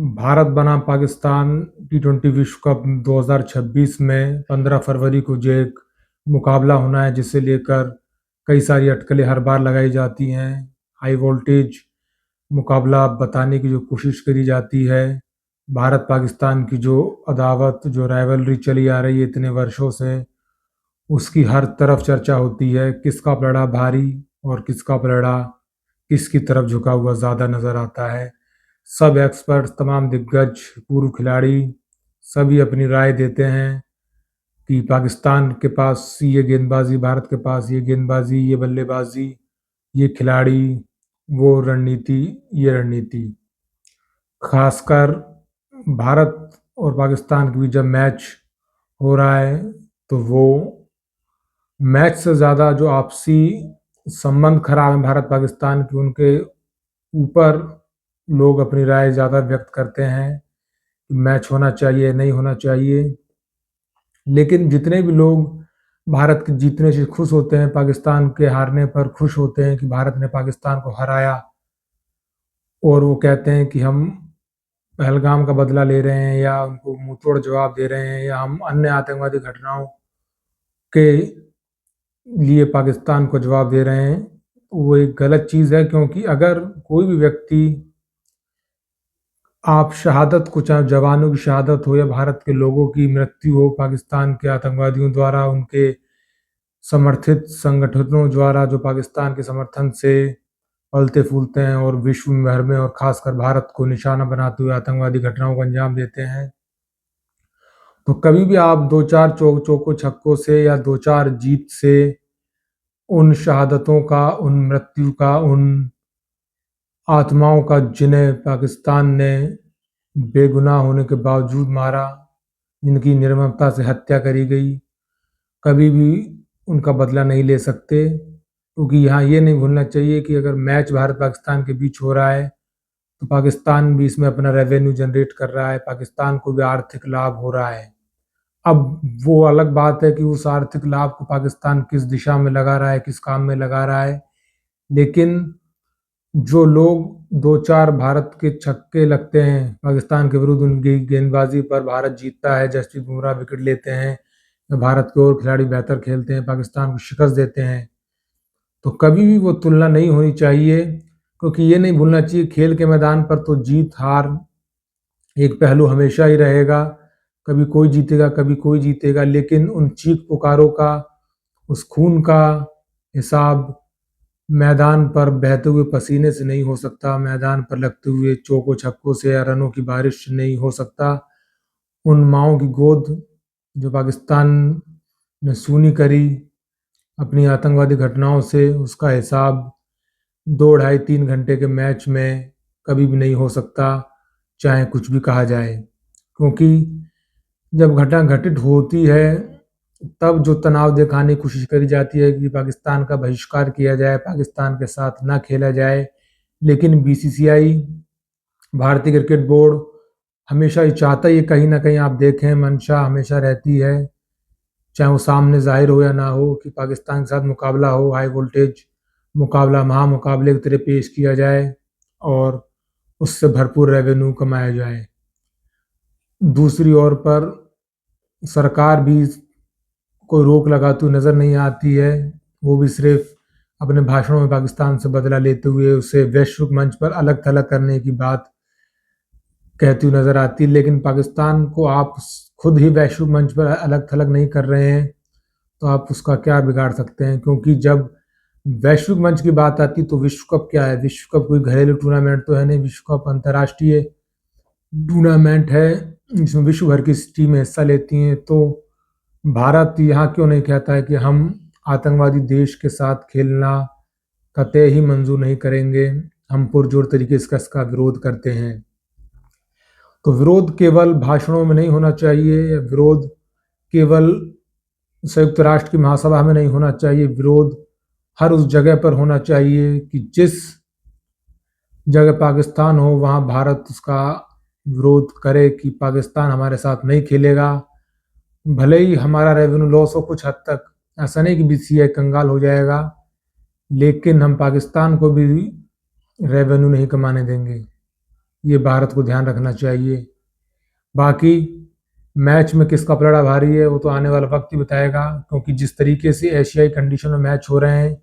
भारत बनाम पाकिस्तान टी20 विश्व कप 2026 में 15 फरवरी को जो एक मुकाबला होना है, जिसे लेकर कई सारी अटकलें हर बार लगाई जाती हैं। हाई वोल्टेज मुकाबला बताने की जो कोशिश करी जाती है। भारत पाकिस्तान की जो अदावत, जो राइवलरी चली आ रही है इतने वर्षों से, उसकी हर तरफ चर्चा होती है। किसका पलड़ा भारी और किसका पलड़ा किसकी तरफ झुका हुआ ज़्यादा नज़र आता है। सब एक्सपर्ट, तमाम दिग्गज, पूर्व खिलाड़ी सभी अपनी राय देते हैं कि पाकिस्तान के पास ये गेंदबाजी, भारत के पास ये गेंदबाजी, ये बल्लेबाजी, ये खिलाड़ी, वो रणनीति, ये रणनीति। खासकर भारत और पाकिस्तान के बीच जब मैच हो रहा है तो वो मैच से ज़्यादा जो आपसी संबंध खराब है भारत पाकिस्तान के, उनके ऊपर लोग अपनी राय ज़्यादा व्यक्त करते हैं। मैच होना चाहिए, नहीं होना चाहिए। लेकिन जितने भी लोग भारत के जीतने से खुश होते हैं, पाकिस्तान के हारने पर खुश होते हैं कि भारत ने पाकिस्तान को हराया, और वो कहते हैं कि हम पहलगाम का बदला ले रहे हैं या उनको मुंहतोड़ जवाब दे रहे हैं या हम अन्य आतंकवादी घटनाओं के लिए पाकिस्तान को जवाब दे रहे हैं, वो एक गलत चीज़ है। क्योंकि अगर कोई भी व्यक्ति, आप शहादत को, चाहे जवानों की शहादत हो या भारत के लोगों की मृत्यु हो पाकिस्तान के आतंकवादियों द्वारा, उनके समर्थित संगठनों द्वारा जो पाकिस्तान के समर्थन से फलते फूलते हैं और विश्व भर में और खासकर भारत को निशाना बनाते हुए आतंकवादी घटनाओं को अंजाम देते हैं, तो कभी भी आप दो चार चौको छक्कों से या दो चार जीत से उन शहादतों का, उन मृत्यु का, उन आत्माओं का जिन्हें पाकिस्तान ने बेगुनाह होने के बावजूद मारा, जिनकी निर्ममता से हत्या करी गई, कभी भी उनका बदला नहीं ले सकते। क्योंकि यहाँ ये नहीं भूलना चाहिए कि अगर मैच भारत पाकिस्तान के बीच हो रहा है तो पाकिस्तान भी इसमें अपना रेवेन्यू जनरेट कर रहा है, पाकिस्तान को भी आर्थिक लाभ हो रहा है। अब वो अलग बात है कि उस आर्थिक लाभ को पाकिस्तान किस दिशा में लगा रहा है, किस काम में लगा रहा है। लेकिन जो लोग दो चार भारत के छक्के लगते हैं पाकिस्तान के विरुद्ध, उनकी गेंदबाजी पर भारत जीतता है, जसप्रीत बुमराह विकेट लेते हैं, भारत के और खिलाड़ी बेहतर खेलते हैं, पाकिस्तान को शिकस्त देते हैं, तो कभी भी वो तुलना नहीं होनी चाहिए। क्योंकि ये नहीं भूलना चाहिए, खेल के मैदान पर तो जीत हार एक पहलू हमेशा ही रहेगा। कभी कोई जीतेगा, कभी कोई जीतेगा, लेकिन उन चीख पुकारों का, उस खून का हिसाब मैदान पर बहते हुए पसीने से नहीं हो सकता, मैदान पर लगते हुए चौको छक्कों से या रनों की बारिश नहीं हो सकता। उन माँओं की गोद जो पाकिस्तान ने सूनी करी अपनी आतंकवादी घटनाओं से, उसका हिसाब 2 ढाई 3 घंटे के मैच में कभी भी नहीं हो सकता, चाहे कुछ भी कहा जाए। क्योंकि जब घटना घटित होती है तब जो तनाव दिखाने की कोशिश करी जाती है कि पाकिस्तान का बहिष्कार किया जाए, पाकिस्तान के साथ ना खेला जाए, लेकिन बीसीसीआई, भारतीय क्रिकेट बोर्ड हमेशा ये चाहता ही है, कहीं ना कहीं आप देखें मंशा हमेशा रहती है, चाहे वो सामने जाहिर हो या ना हो, कि पाकिस्तान के साथ मुकाबला हो, हाई वोल्टेज मुकाबला महामुकाबले की तरह पेश किया जाए और उससे भरपूर रेवेन्यू कमाया जाए। दूसरी ओर पर सरकार भी कोई रोक लगाती हुई नज़र नहीं आती है। वो भी सिर्फ अपने भाषणों में पाकिस्तान से बदला लेते हुए उसे वैश्विक मंच पर अलग थलग करने की बात कहती हुई नज़र आती है। लेकिन पाकिस्तान को आप खुद ही वैश्विक मंच पर अलग थलग नहीं कर रहे हैं तो आप उसका क्या बिगाड़ सकते हैं। क्योंकि जब वैश्विक मंच की बात आती तो विश्व कप क्या है, विश्व कप कोई घरेलू टूर्नामेंट तो है नहीं, विश्व कप अंतर्राष्ट्रीय टूर्नामेंट है जिसमें विश्व भर की टीमें हिस्सा लेती हैं। तो भारत यहाँ क्यों नहीं कहता है कि हम आतंकवादी देश के साथ खेलना कतई ही मंजूर नहीं करेंगे, हम पुरजोर तरीके से इसका विरोध करते हैं। तो विरोध केवल भाषणों में नहीं होना चाहिए, विरोध केवल संयुक्त राष्ट्र की महासभा में नहीं होना चाहिए, विरोध हर उस जगह पर होना चाहिए कि जिस जगह पाकिस्तान हो वहाँ भारत उसका विरोध करे कि पाकिस्तान हमारे साथ नहीं खेलेगा। भले ही हमारा रेवेन्यू लॉस हो कुछ हद तक, ऐसा नहीं कि बीसीसीआई कंगाल हो जाएगा, लेकिन हम पाकिस्तान को भी रेवेन्यू नहीं कमाने देंगे। ये भारत को ध्यान रखना चाहिए। बाकी मैच में किसका पलड़ा भारी है वो तो आने वाला वक्त ही बताएगा, क्योंकि जिस तरीके से एशियाई कंडीशन में मैच हो रहे हैं,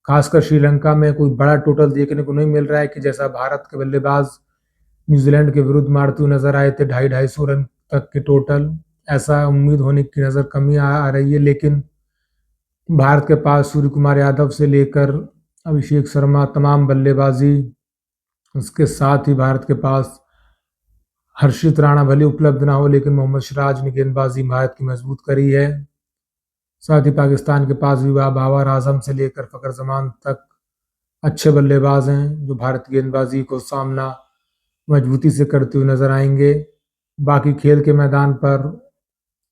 खासकर श्रीलंका में कोई बड़ा टोटल देखने को नहीं मिल रहा है कि जैसा भारत के बल्लेबाज न्यूजीलैंड के विरुद्ध मारते हुए नजर आए थे 250-250 रन तक के टोटल, ऐसा उम्मीद होने की नजर कमी आ रही है। लेकिन भारत के पास सूर्य कुमार यादव से लेकर अभिषेक शर्मा तमाम बल्लेबाजी, उसके साथ ही भारत के पास हर्षित राणा भले उपलब्ध ना हो, लेकिन मोहम्मद सिराज ने गेंदबाजी भारत की मजबूत करी है। साथ ही पाकिस्तान के पास भी बाबर आजम से लेकर फखर जमान तक अच्छे बल्लेबाज हैं जो भारत की गेंदबाजी को सामना मजबूती से करते हुए नजर आएंगे। बाकी खेल के मैदान पर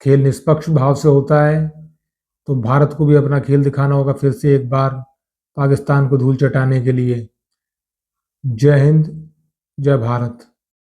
खेल निष्पक्ष भाव से होता है, तो भारत को भी अपना खेल दिखाना होगा फिर से एक बार पाकिस्तान को धूल चटाने के लिए। जय हिंद, जय भारत।